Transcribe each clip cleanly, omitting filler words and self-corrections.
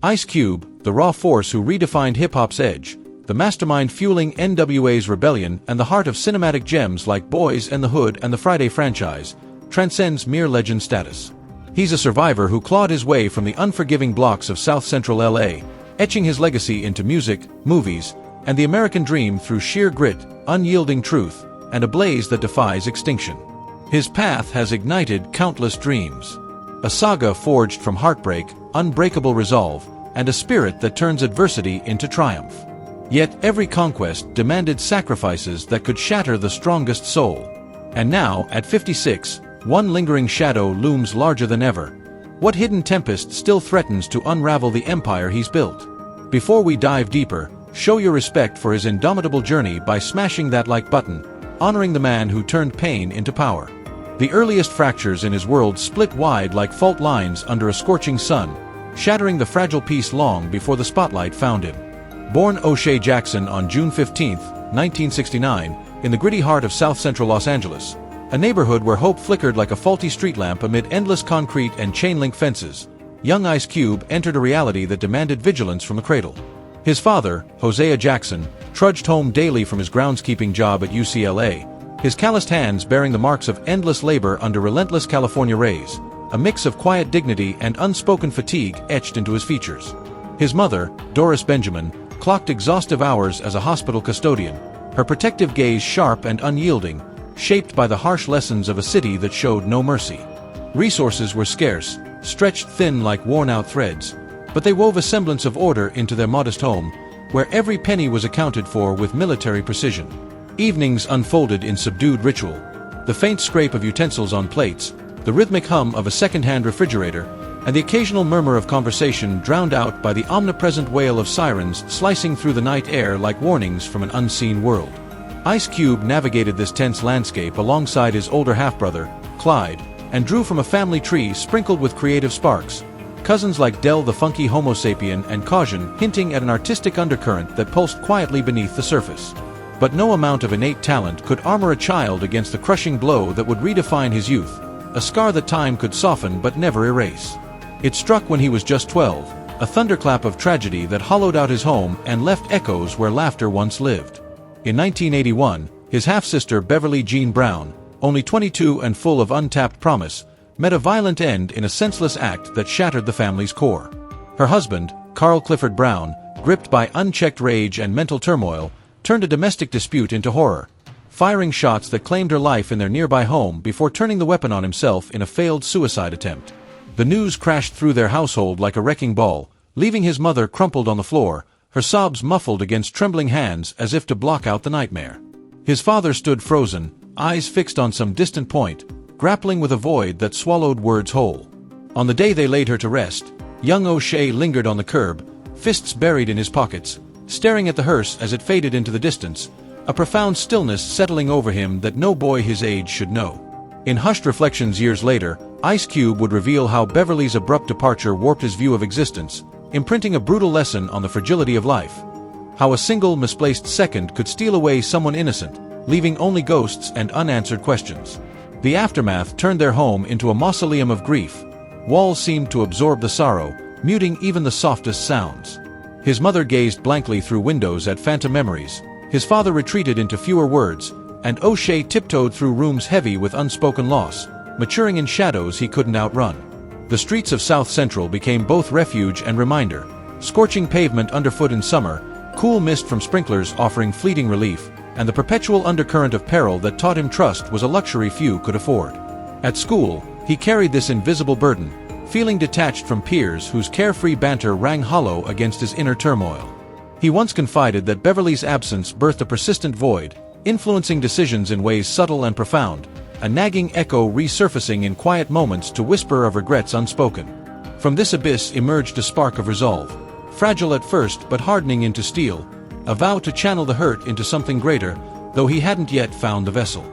Ice Cube, the raw force who redefined hip-hop's edge, the mastermind fueling N.W.A.'s rebellion and the heart of cinematic gems like Boys and the Hood and the Friday franchise, transcends mere legend status. He's a survivor who clawed his way from the unforgiving blocks of South Central LA, etching his legacy into music, movies, and the American dream through sheer grit, unyielding truth, and a blaze that defies extinction. His path has ignited countless dreams. A saga forged from heartbreak, unbreakable resolve, and a spirit that turns adversity into triumph. Yet every conquest demanded sacrifices that could shatter the strongest soul. And now, at 56, one lingering shadow looms larger than ever. What hidden tempest still threatens to unravel the empire he's built? Before we dive deeper, show your respect for his indomitable journey by smashing that like button, honoring the man who turned pain into power. The earliest fractures in his world split wide like fault lines under a scorching sun, shattering the fragile peace long before the spotlight found him. Born O'Shea Jackson on June 15, 1969, in the gritty heart of South Central Los Angeles, a neighborhood where hope flickered like a faulty street lamp amid endless concrete and chain-link fences, young Ice Cube entered a reality that demanded vigilance from the cradle. His father, Hosea Jackson, trudged home daily from his groundskeeping job at UCLA, his calloused hands bearing the marks of endless labor under relentless California rays, a mix of quiet dignity and unspoken fatigue etched into his features. His mother, Doris Benjamin, clocked exhaustive hours as a hospital custodian, her protective gaze sharp and unyielding, shaped by the harsh lessons of a city that showed no mercy. Resources were scarce, stretched thin like worn-out threads, but they wove a semblance of order into their modest home, where every penny was accounted for with military precision. Evenings unfolded in subdued ritual, the faint scrape of utensils on plates, the rhythmic hum of a second-hand refrigerator, and the occasional murmur of conversation drowned out by the omnipresent wail of sirens slicing through the night air like warnings from an unseen world. Ice Cube navigated this tense landscape alongside his older half-brother, Clyde, and drew from a family tree sprinkled with creative sparks, cousins like Del the Funky Homo Sapien and Caution hinting at an artistic undercurrent that pulsed quietly beneath the surface. But no amount of innate talent could armor a child against the crushing blow that would redefine his youth, a scar that time could soften but never erase. It struck when he was just 12, a thunderclap of tragedy that hollowed out his home and left echoes where laughter once lived. In 1981, his half-sister Beverly Jean Brown, only 22 and full of untapped promise, met a violent end in a senseless act that shattered the family's core. Her husband, Carl Clifford Brown, gripped by unchecked rage and mental turmoil, turned a domestic dispute into horror, firing shots that claimed her life in their nearby home before turning the weapon on himself in a failed suicide attempt. The news crashed through their household like a wrecking ball, leaving his mother crumpled on the floor, her sobs muffled against trembling hands as if to block out the nightmare. His father stood frozen, eyes fixed on some distant point, grappling with a void that swallowed words whole. On the day they laid her to rest, young O'Shea lingered on the curb, fists buried in his pockets, staring at the hearse as it faded into the distance, a profound stillness settling over him that no boy his age should know. In hushed reflections years later, Ice Cube would reveal how Beverly's abrupt departure warped his view of existence, imprinting a brutal lesson on the fragility of life. How a single misplaced second could steal away someone innocent, leaving only ghosts and unanswered questions. The aftermath turned their home into a mausoleum of grief. Walls seemed to absorb the sorrow, muting even the softest sounds. His mother gazed blankly through windows at phantom memories, his father retreated into fewer words, and O'Shea tiptoed through rooms heavy with unspoken loss, maturing in shadows he couldn't outrun. The streets of South Central became both refuge and reminder, scorching pavement underfoot in summer, cool mist from sprinklers offering fleeting relief, and the perpetual undercurrent of peril that taught him trust was a luxury few could afford. At school, he carried this invisible burden, feeling detached from peers whose carefree banter rang hollow against his inner turmoil. He once confided that Beverly's absence birthed a persistent void, influencing decisions in ways subtle and profound, a nagging echo resurfacing in quiet moments to whisper of regrets unspoken. From this abyss emerged a spark of resolve, fragile at first but hardening into steel, a vow to channel the hurt into something greater, though he hadn't yet found the vessel.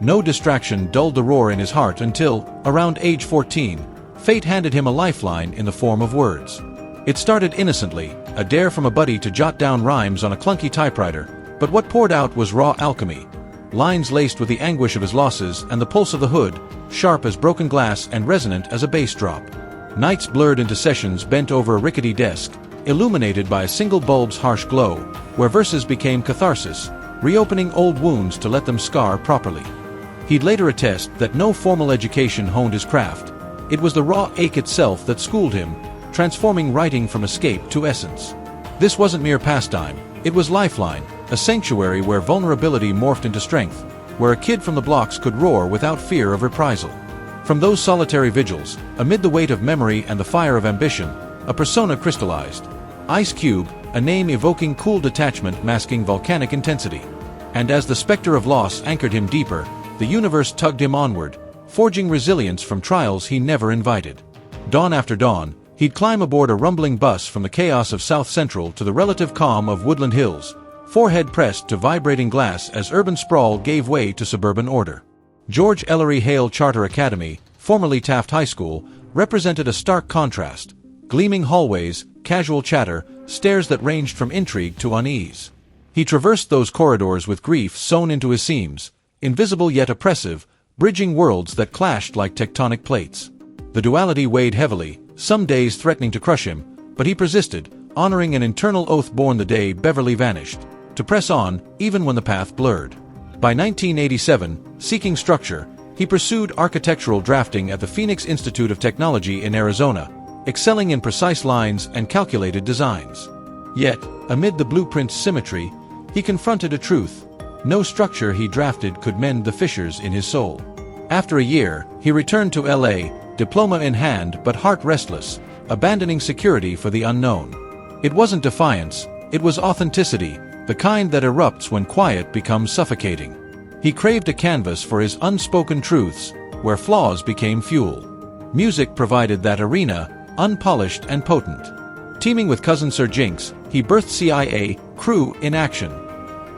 No distraction dulled the roar in his heart until, around age 14, fate handed him a lifeline in the form of words. It started innocently, a dare from a buddy to jot down rhymes on a clunky typewriter, but what poured out was raw alchemy. Lines laced with the anguish of his losses and the pulse of the hood, sharp as broken glass and resonant as a bass drop. Nights blurred into sessions bent over a rickety desk, illuminated by a single bulb's harsh glow, where verses became catharsis, reopening old wounds to let them scar properly. He'd later attest that no formal education honed his craft. It was the raw ache itself that schooled him, transforming writing from escape to essence. This wasn't mere pastime, it was lifeline, a sanctuary where vulnerability morphed into strength, where a kid from the blocks could roar without fear of reprisal. From those solitary vigils, amid the weight of memory and the fire of ambition, a persona crystallized. Ice Cube, a name evoking cool detachment masking volcanic intensity. And as the specter of loss anchored him deeper, the universe tugged him onward, forging resilience from trials he never invited. Dawn after dawn, he'd climb aboard a rumbling bus from the chaos of South Central to the relative calm of Woodland Hills, forehead pressed to vibrating glass as urban sprawl gave way to suburban order. George Ellery Hale Charter Academy, formerly Taft High School, represented a stark contrast. Gleaming hallways, casual chatter, stairs that ranged from intrigue to unease. He traversed those corridors with grief sewn into his seams, invisible yet oppressive, bridging worlds that clashed like tectonic plates. The duality weighed heavily, some days threatening to crush him, but he persisted, honoring an internal oath born the day Beverly vanished, to press on, even when the path blurred. By 1987, seeking structure, he pursued architectural drafting at the Phoenix Institute of Technology in Arizona, excelling in precise lines and calculated designs. Yet, amid the blueprint's symmetry, he confronted a truth. No structure he drafted could mend the fissures in his soul. After a year, he returned to L.A., diploma in hand but heart restless, abandoning security for the unknown. It wasn't defiance, it was authenticity, the kind that erupts when quiet becomes suffocating. He craved a canvas for his unspoken truths, where flaws became fuel. Music provided that arena, unpolished and potent. Teaming with cousin Sir Jinx, he birthed CIA Crew in action.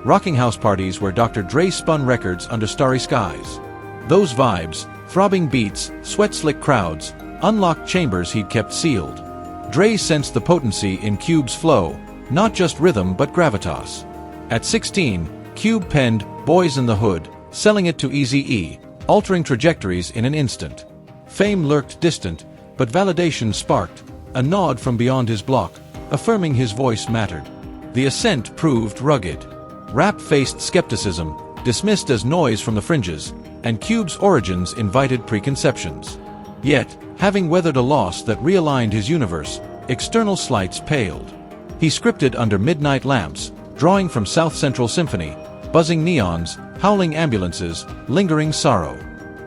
Rocking house parties where Dr. Dre spun records under starry skies. Those vibes, throbbing beats, sweat-slick crowds, unlocked chambers he'd kept sealed. Dre sensed the potency in Cube's flow, not just rhythm but gravitas. At 16, Cube penned Boys in the Hood, selling it to Eazy-E, altering trajectories in an instant. Fame lurked distant, but validation sparked, a nod from beyond his block, affirming his voice mattered. The ascent proved rugged. Rap faced skepticism, dismissed as noise from the fringes, and Cube's origins invited preconceptions. Yet, having weathered a loss that realigned his universe, external slights paled. He scripted under midnight lamps, drawing from South Central Symphony, buzzing neons, howling ambulances, lingering sorrow.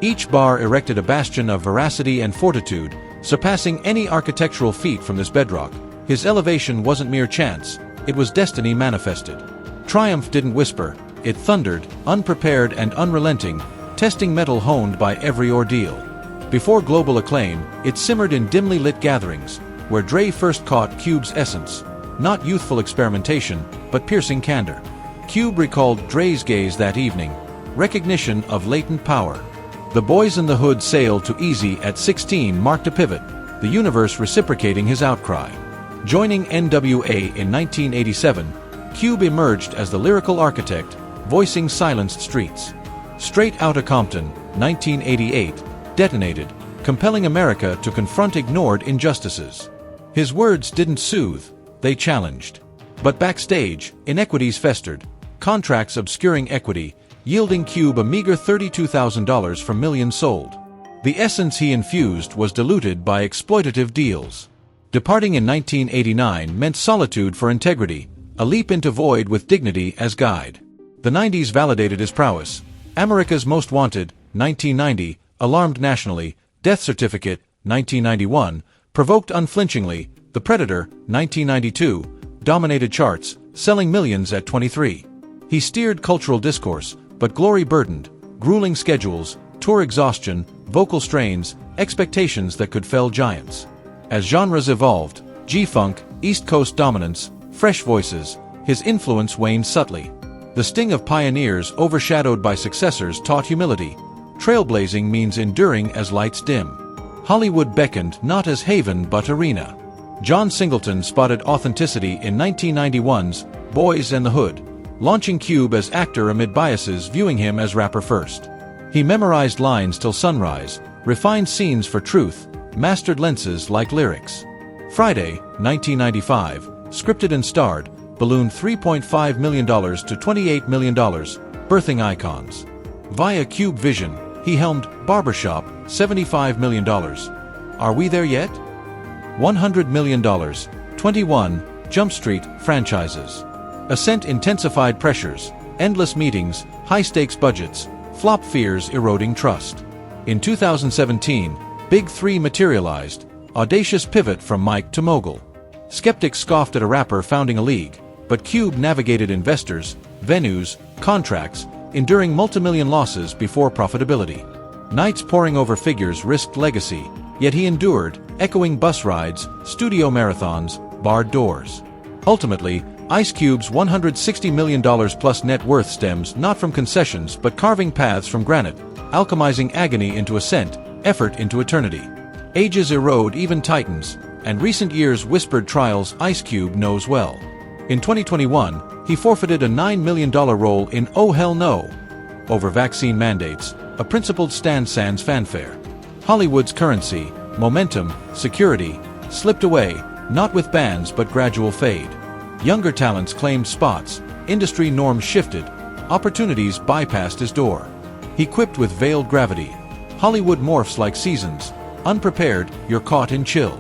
Each bar erected a bastion of veracity and fortitude, surpassing any architectural feat from this bedrock. His elevation wasn't mere chance, it was destiny manifested. Triumph didn't whisper, it thundered, unprepared and unrelenting, testing metal honed by every ordeal. Before global acclaim, it simmered in dimly lit gatherings, where Dre first caught Cube's essence, not youthful experimentation, but piercing candor. Cube recalled Dre's gaze that evening, recognition of latent power. The Boys in the Hood sale to Eazy at 16 marked a pivot, the universe reciprocating his outcry. Joining N.W.A. in 1987, Cube emerged as the lyrical architect, voicing silenced streets. Straight Outta Compton, 1988, detonated, compelling America to confront ignored injustices. His words didn't soothe, they challenged. But backstage, inequities festered, contracts obscuring equity, yielding Cube a meager $32,000 for millions sold. The essence he infused was diluted by exploitative deals. Departing in 1989 meant solitude for integrity, a leap into void with dignity as guide. The 90s validated his prowess. America's Most Wanted, 1990, alarmed nationally. Death Certificate, 1991, provoked unflinchingly. The Predator, 1992, dominated charts, selling millions at 23. He steered cultural discourse, but glory burdened, grueling schedules, tour exhaustion, vocal strains, expectations that could fell giants. As genres evolved, G-Funk, East Coast dominance, fresh voices, his influence waned subtly. The sting of pioneers overshadowed by successors taught humility. Trailblazing means enduring as lights dim. Hollywood beckoned not as haven but arena. John Singleton spotted authenticity in 1991's Boys in the Hood, launching Cube as actor amid biases viewing him as rapper first. He memorized lines till sunrise, refined scenes for truth, mastered lenses like lyrics. Friday, 1995, scripted and starred, ballooned $3.5 million to $28 million, birthing icons. Via Cube Vision, he helmed Barbershop, $75 million. Are we there yet? $100 million, 21, Jump Street franchises. Ascent intensified pressures, endless meetings, high-stakes budgets, flop fears eroding trust. In 2017, Big 3 materialized, audacious pivot from mic to mogul. Skeptics scoffed at a rapper founding a league, but Cube navigated investors, venues, contracts, enduring multimillion losses before profitability. Nights poring over figures risked legacy, yet he endured, echoing bus rides, studio marathons, barred doors. Ultimately, Ice Cube's $160 million plus net worth stems not from concessions but carving paths from granite, alchemizing agony into ascent, effort into eternity. Ages erode even titans, and recent years whispered trials Ice Cube knows well. In 2021, he forfeited a $9 million role in Oh Hell No! Over vaccine mandates, a principled stand sans fanfare. Hollywood's currency, momentum, security, slipped away, not with bans but gradual fade. Younger talents claimed spots, industry norms shifted, opportunities bypassed his door. He quipped with veiled gravity. Hollywood morphs like seasons. Unprepared, you're caught in chill.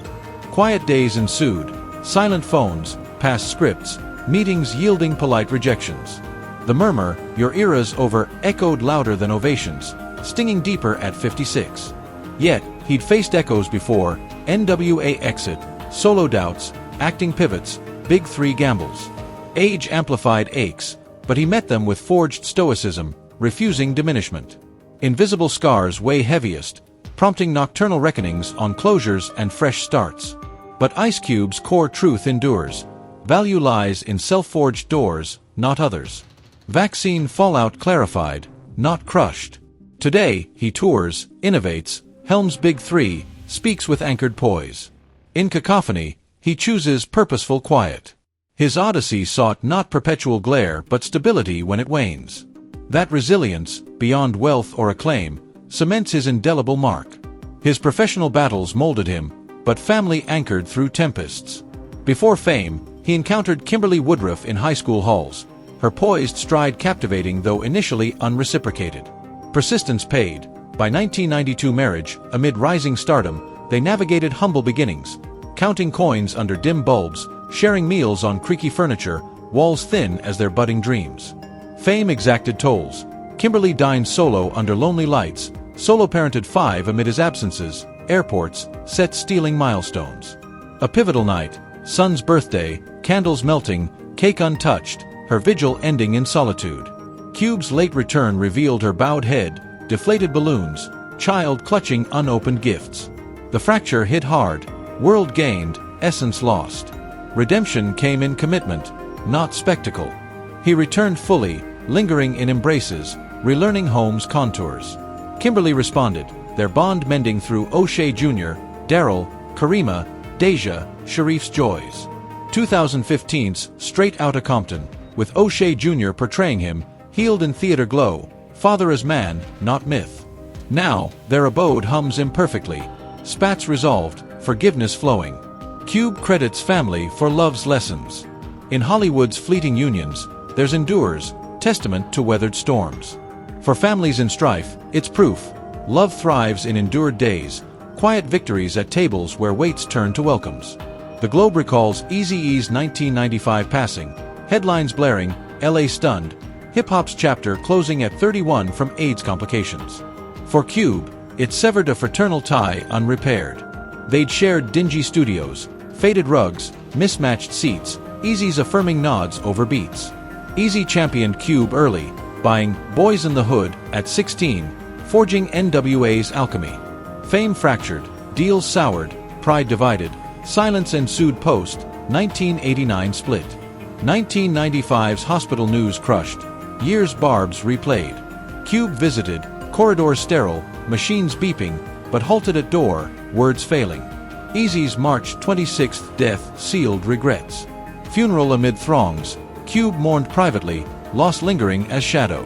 Quiet days ensued, silent phones, past scripts, meetings yielding polite rejections. The murmur, your era's over, echoed louder than ovations, stinging deeper at 56. Yet, he'd faced echoes before: N.W.A. exit, solo doubts, acting pivots, Big 3 gambles. Age amplified aches, but he met them with forged stoicism, refusing diminishment. Invisible scars weigh heaviest, prompting nocturnal reckonings on closures and fresh starts. But Ice Cube's core truth endures. Value lies in self-forged doors, not others. Vaccine fallout clarified, not crushed. Today, he tours, innovates, helms Big 3, speaks with anchored poise. In cacophony, he chooses purposeful quiet. His odyssey sought not perpetual glare but stability when it wanes. That resilience, beyond wealth or acclaim, cements his indelible mark. His professional battles molded him, but family anchored through tempests. Before fame, he encountered Kimberly Woodruff in high school halls, her poised stride captivating though initially unreciprocated. Persistence paid. By 1992 marriage, amid rising stardom, they navigated humble beginnings, counting coins under dim bulbs, sharing meals on creaky furniture, walls thin as their budding dreams. Fame exacted tolls. Kimberly dined solo under lonely lights, solo-parented 5 amid his absences, airports, sets stealing milestones. A pivotal night, son's birthday, candles melting, cake untouched, her vigil ending in solitude. Cube's late return revealed her bowed head, deflated balloons, child clutching unopened gifts. The fracture hit hard, world gained, essence lost. Redemption came in commitment, not spectacle. He returned fully, lingering in embraces, relearning home's contours. Kimberly responded, their bond mending through O'Shea Jr., Daryl, Karima, Deja, Sharif's joys. 2015's Straight Outta Compton, with O'Shea Jr. portraying him, healed in theater glow, father as man, not myth. Now, their abode hums imperfectly, spats resolved, forgiveness flowing. Cube credits family for love's lessons. In Hollywood's fleeting unions, there's endures, testament to weathered storms. For families in strife, it's proof. Love thrives in endured days, quiet victories at tables where waits turn to welcomes. The Globe recalls Eazy-E's 1995 passing, headlines blaring, LA stunned, hip-hop's chapter closing at 31 from AIDS complications. For Cube, it severed a fraternal tie unrepaired. They'd shared dingy studios, faded rugs, mismatched seats, Eazy's affirming nods over beats. Eazy championed Cube early, buying Boys in the Hood at 16, forging N.W.A.'s alchemy. Fame fractured, deals soured, pride divided, silence ensued post 1989 split. 1995's hospital news crushed, years barbs replayed. Cube visited, corridors sterile, machines beeping, but halted at door, words failing. Eazy's March 26th death sealed regrets. Funeral amid throngs, Cube mourned privately, loss lingering as shadow.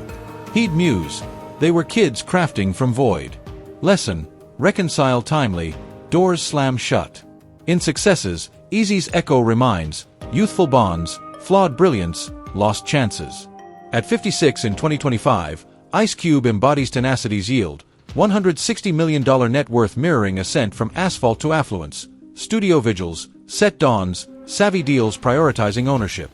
He'd muse, they were kids crafting from void. Lesson, reconcile timely, doors slam shut. In successes, Eazy-E's echo reminds, youthful bonds, flawed brilliance, lost chances. At 56 in 2025, Ice Cube embodies tenacity's yield, $160 million net worth mirroring ascent from asphalt to affluence, studio vigils, set dawns, savvy deals prioritizing ownership.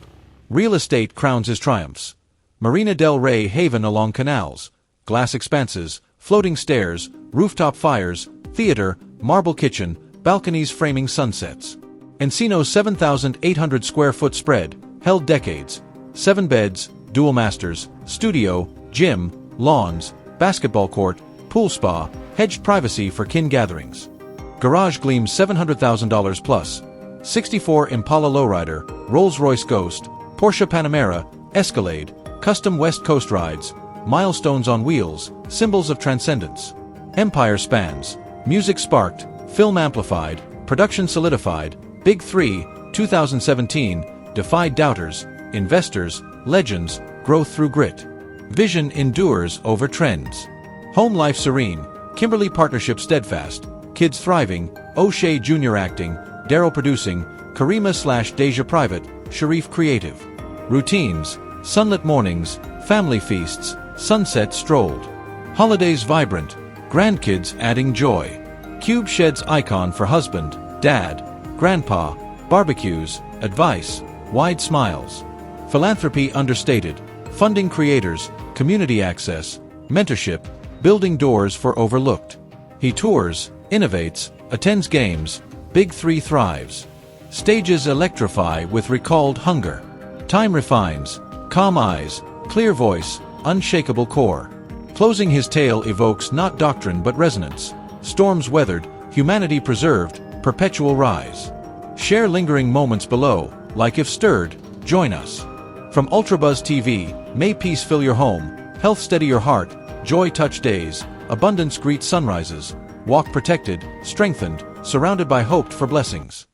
Real estate crowns his triumphs. Marina del Rey haven along canals, glass expanses, floating stairs, rooftop fires, theater, marble kitchen, balconies framing sunsets. Encino's 7,800 square foot spread, held decades. 7 beds, dual masters, studio, gym, lawns, basketball court, pool spa, hedged privacy for kin gatherings. Garage gleams $700,000 plus. 64 Impala Lowrider, Rolls-Royce Ghost, Porsche Panamera, Escalade, custom West Coast rides, milestones on wheels, symbols of transcendence. Empire spans, music sparked, film amplified, production solidified, Big 3, 2017, defied doubters, investors, legends, growth through grit. Vision endures over trends. Home life serene, Kimberly partnership steadfast, kids thriving, O'Shea Jr. acting, Daryl producing, Karima/Deja private, Sharif creative. Routines, sunlit mornings, family feasts, sunset strolled. Holidays vibrant, grandkids adding joy. Cube sheds icon for husband, dad, grandpa, barbecues, advice, wide smiles. Philanthropy understated, funding creators, community access, mentorship, building doors for overlooked. He tours, innovates, attends games, Big 3 thrives. Stages electrify with recalled hunger. Time refines, calm eyes, clear voice, unshakable core. Closing his tale evokes not doctrine but resonance. Storms weathered, humanity preserved, perpetual rise. Share lingering moments below, like if stirred, join us. From UltraBuzz TV, may peace fill your home, health steady your heart, joy touch days, abundance greet sunrises, walk protected, strengthened, surrounded by hoped for blessings.